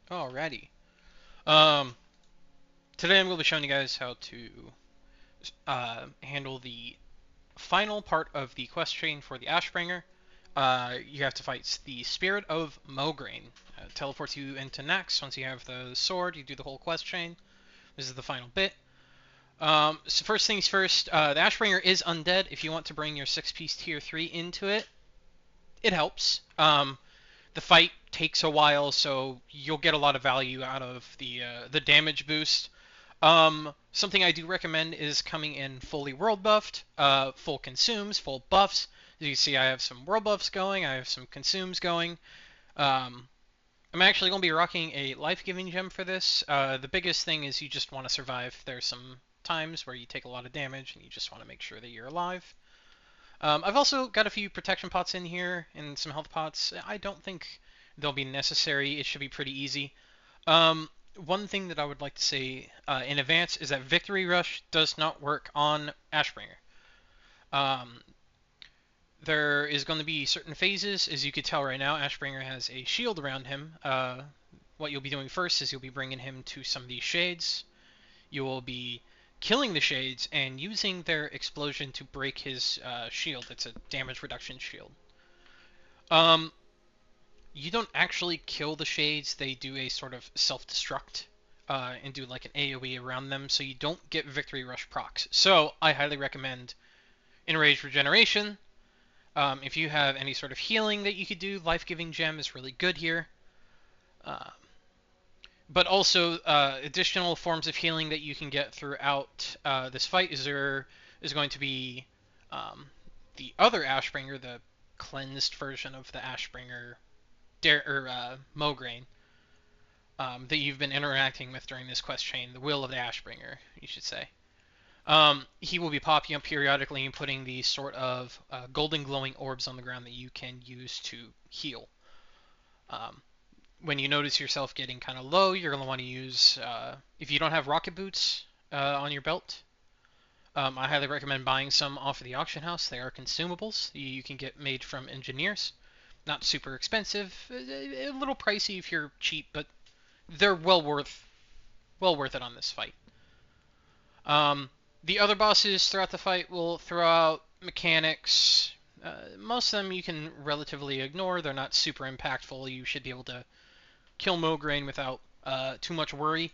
Alrighty. Um, Today I'm going to be showing you guys how to handle the final part of the quest chain for the Ashbringer. You have to fight the Spirit of Mograine. Teleports you into Nax. Once you have the sword, you do the whole quest chain. This is the final bit. So first things first, the Ashbringer is undead. If you want to bring your 6-piece tier 3 into it, it helps. The fight takes a while, so you'll get a lot of value out of the damage boost. Something I do recommend is coming in fully world buffed, full consumes, full buffs. As you can see, I have some world buffs going, I have some consumes going. Um, I'm actually going to be rocking a life-giving gem for this. The biggest thing is you just want to survive. There's some times where you take a lot of damage and you just want to make sure that you're alive. I've also got a few protection pots in here and some health pots. I don't think they'll be necessary. It should be pretty easy. One thing that I would like to say in advance is that Victory Rush does not work on Ashbringer. Um, there is going to be certain phases. As you can tell right now, Ashbringer has a shield around him. What you'll be doing first is you'll be bringing him to some of these shades. You will be killing the shades and using their explosion to break his shield. It's a damage reduction shield. Um, you don't actually kill the shades. They do a sort of self-destruct and do like an AoE around them, so you don't get Victory Rush procs. So I highly recommend Enraged Regeneration. If you have any sort of healing that you could do, Life-Giving Gem is really good here. Uh, but also, additional forms of healing that you can get throughout this fight is going to be the other Ashbringer, the cleansed version of the Ashbringer, Mograine, that you've been interacting with during this quest chain, the Will of the Ashbringer, you should say. He will be popping up periodically and putting these sort of golden glowing orbs on the ground that you can use to heal. Um, when you notice yourself getting kind of low, you're going to want to use, if you don't have rocket boots on your belt, I highly recommend buying some off of the auction house. They are consumables you can get made from engineers. Not super expensive, a little pricey if you're cheap, but they're well worth it on this fight. The other bosses throughout the fight will throw out mechanics. Most of them you can relatively ignore. They're not super impactful. You should be able to kill Mograine without too much worry.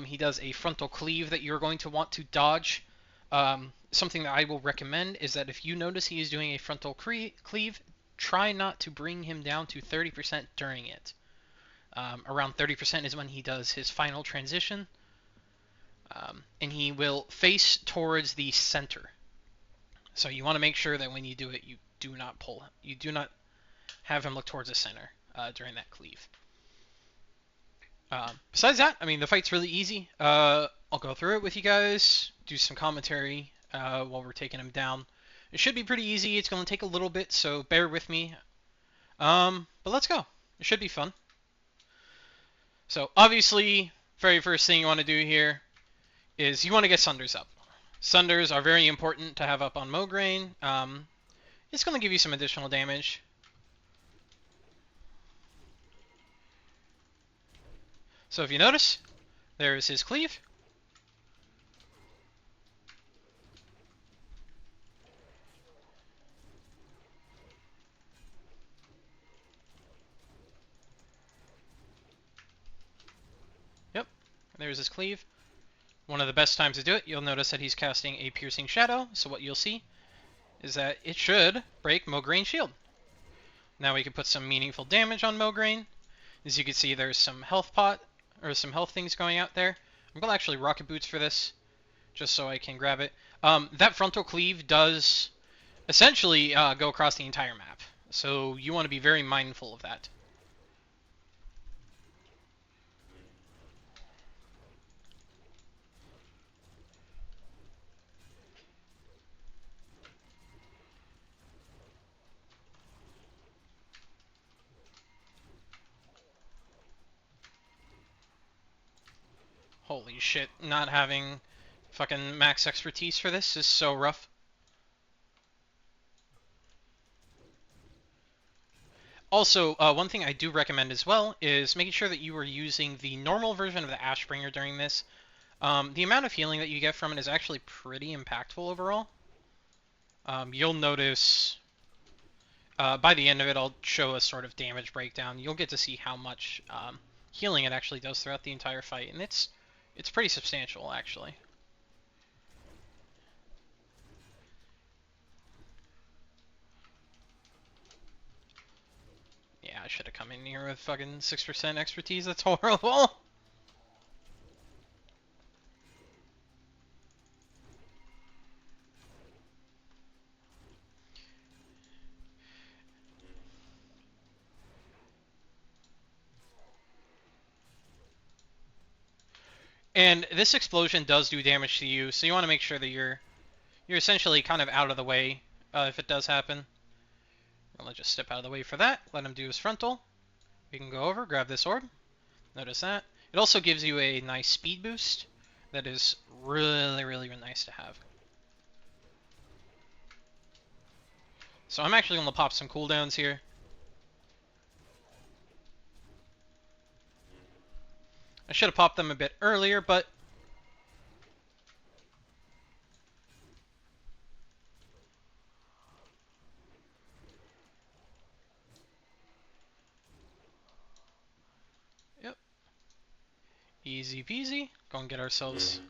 He does a frontal cleave that you're going to want to dodge. Something that I will recommend is that if you notice he is doing a frontal cleave, try not to bring him down to 30% during it. Around 30% is when he does his final transition. And he will face towards the center. So you want to make sure that when you do it, you do not have him look towards the center during that cleave. Besides that, I mean, the fight's really easy. I'll go through it with you guys, do some commentary while we're taking him down. It should be pretty easy. It's going to take a little bit, so bear with me. But let's go. It should be fun. So obviously, very first thing you want to do here is you want to get Sunders up. Sunders are very important to have up on Mograine. It's going to give you some additional damage. So if you notice, there's his cleave. Yep, there's his cleave. One of the best times to do it, you'll notice that he's casting a Piercing Shadow, so what you'll see is that it should break Mograine's shield. Now we can put some meaningful damage on Mograine. As you can see, there's some health pot, or some health things going out there. I'm going to actually rocket boots for this, just so I can grab it. That frontal cleave does essentially go across the entire map, so you want to be very mindful of that. Holy shit, not having fucking max expertise for this is so rough. Also, one thing I do recommend as well is making sure that you are using the normal version of the Ashbringer during this. The amount of healing that you get from it is actually pretty impactful overall. You'll notice by the end of it, I'll show a sort of damage breakdown. You'll get to see how much healing it actually does throughout the entire fight, and it's pretty substantial actually. Yeah, I should have come in here with fucking 6% expertise. That's horrible. And this explosion does do damage to you, so you want to make sure that you're essentially kind of out of the way if it does happen. Let's just step out of the way for that. Let him do his frontal. We can go over, grab this orb. Notice that. It also gives you a nice speed boost that is really, really, really nice to have. So I'm actually going to pop some cooldowns here. I should have popped them a bit earlier, but yep. Easy peasy. Go and get ourselves.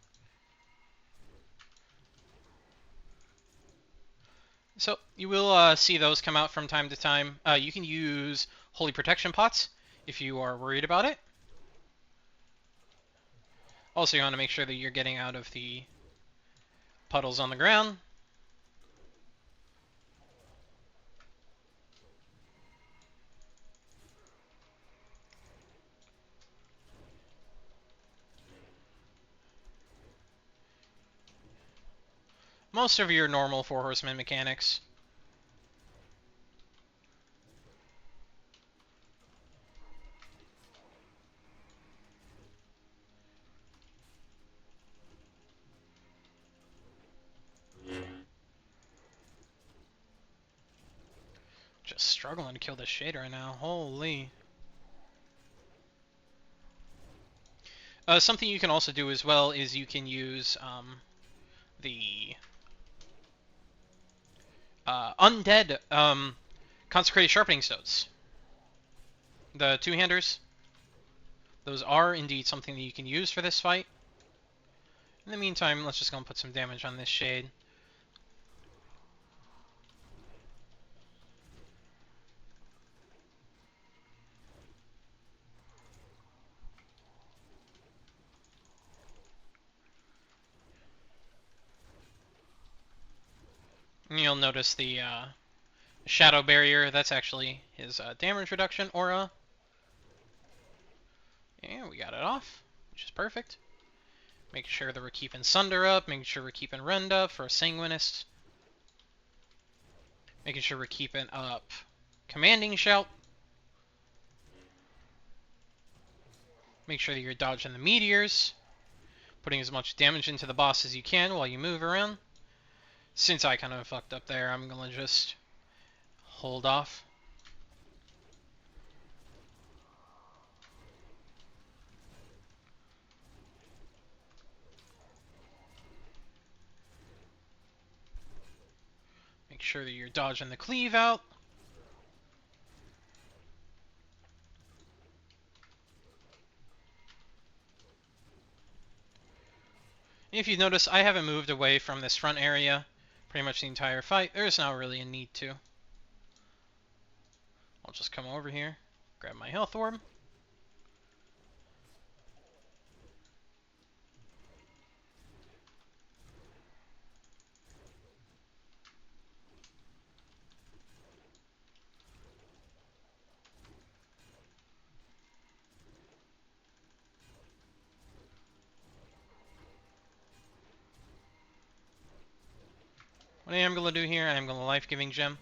So you will see those come out from time to time. You can use Holy Protection Pots if you are worried about it. Also, you want to make sure that you're getting out of the puddles on the ground. Most of your normal Four Horsemen mechanics. Just struggling to kill this shade right now. Holy. Something you can also do as well is you can use the undead consecrated sharpening stones. The two-handers. Those are indeed something that you can use for this fight. In the meantime, let's just go and put some damage on this shade. And you'll notice the shadow barrier. That's actually his damage reduction aura. Yeah, we got it off, which is perfect. Making sure that we're keeping Sunder up, making sure we're keeping Rend up for a Sanguinist. Making sure we're keeping up Commanding Shout. Make sure that you're dodging the meteors. Putting as much damage into the boss as you can while you move around. Since I kind of fucked up there, I'm going to just hold off. Make sure that you're dodging the cleave out. If you notice, I haven't moved away from this front area pretty much the entire fight. There's not really a need to. I'll just come over here, grab my health orb. What I am going to do here, I am going to life-giving gem.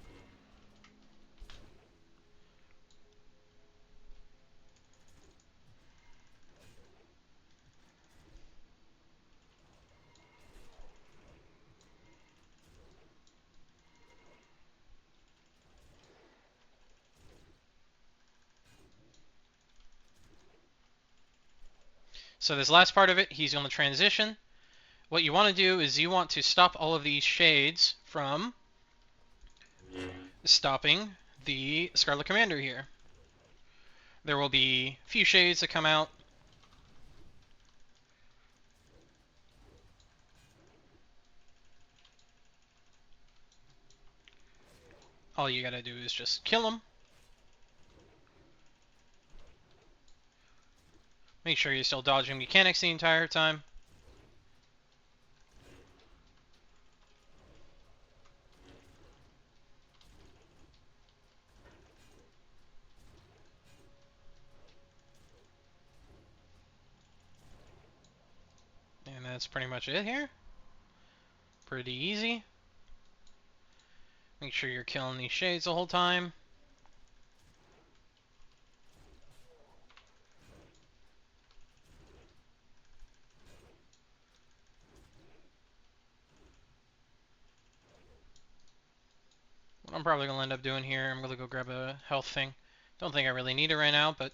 So this last part of it, he's going to transition. What you want to do is you want to stop all of these shades from stopping the Scarlet Commander here. There will be a few shades that come out. All you gotta do is just kill them. Make sure you're still dodging mechanics the entire time. And that's pretty much it here. Pretty easy. Make sure you're killing these shades the whole time. What I'm probably going to end up doing here, I'm going to go grab a health thing. Don't think I really need it right now, but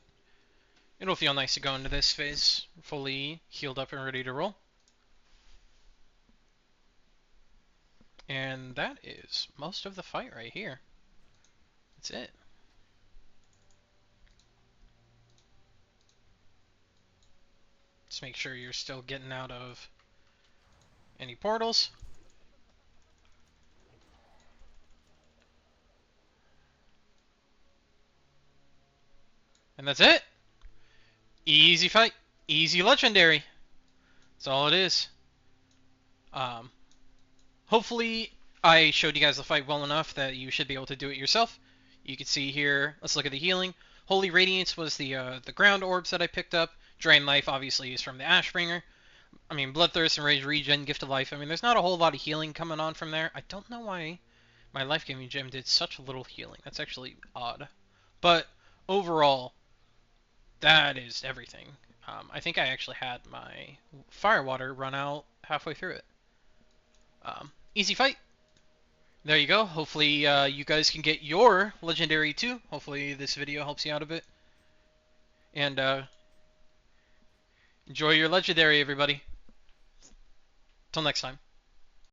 it'll feel nice to go into this phase fully healed up and ready to roll. And that is most of the fight right here. That's it. Just make sure you're still getting out of any portals. And that's it. Easy fight. Easy legendary. That's all it is. Hopefully I showed you guys the fight well enough that you should be able to do it yourself. You can see here, let's look at the healing. Holy Radiance was the ground orbs that I picked up. Drain Life obviously is from the Ashbringer. I mean, Bloodthirst and Rage Regen, Gift of Life. I mean, there's not a whole lot of healing coming on from there. I don't know why my Life Giving Gem did such little healing. That's actually odd. But overall, that is everything. I think I actually had my Fire Water run out halfway through it. Easy fight. There you go. Hopefully you guys can get your legendary too. Hopefully this video helps you out a bit. And enjoy your legendary, everybody. Till next time.